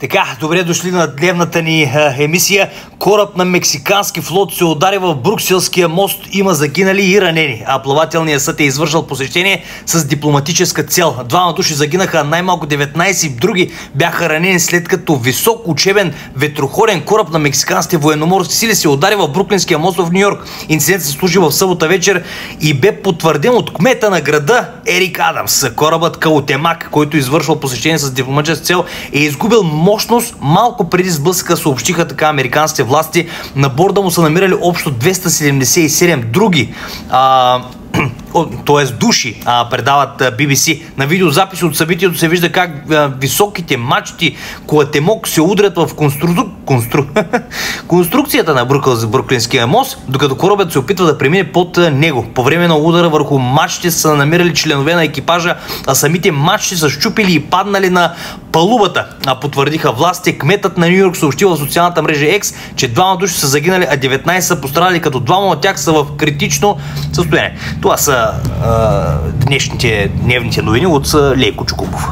Така, добре дошли на дневната ни емисия. Кораб на мексикански флот се удари в Брюкселския мост. Има загинали и ранени. А плавателният съд е извършил посещение с дипломатическа цел. Двама души загинаха, най-малко 19 други бяха ранени, след като висок учебен ветроходен кораб на мексиканските военноморски сили се удари в Бруклинския мост в Ню Йорк. Инцидентът се случи в събота вечер и бе потвърден от кмета на града Ерик Адамс. Корабът Каутемак, който извършвал посещение с дипломатическа цел, е изгубил мощност малко преди сблъсъка, съобщиха така американските власти. На борда му са намирали общо 277 други т.е. души, предават BBC. На видеозапис от събитието се вижда как високите мачти Каутемак се удрят в конструкцията на Бруклинския мост, докато корабът се опитва да премине под него. По време на удара върху мачти са намирали членове на екипажа, а самите мачти са щупили и паднали на палубата, потвърдиха власти. Кметът на Ню Йорк съобщил в социалната мрежа X, че двама души са загинали, а 19 са пострадали, като двама от тях са в критично състояние. Това са дневните новини от Лейко Чукубов.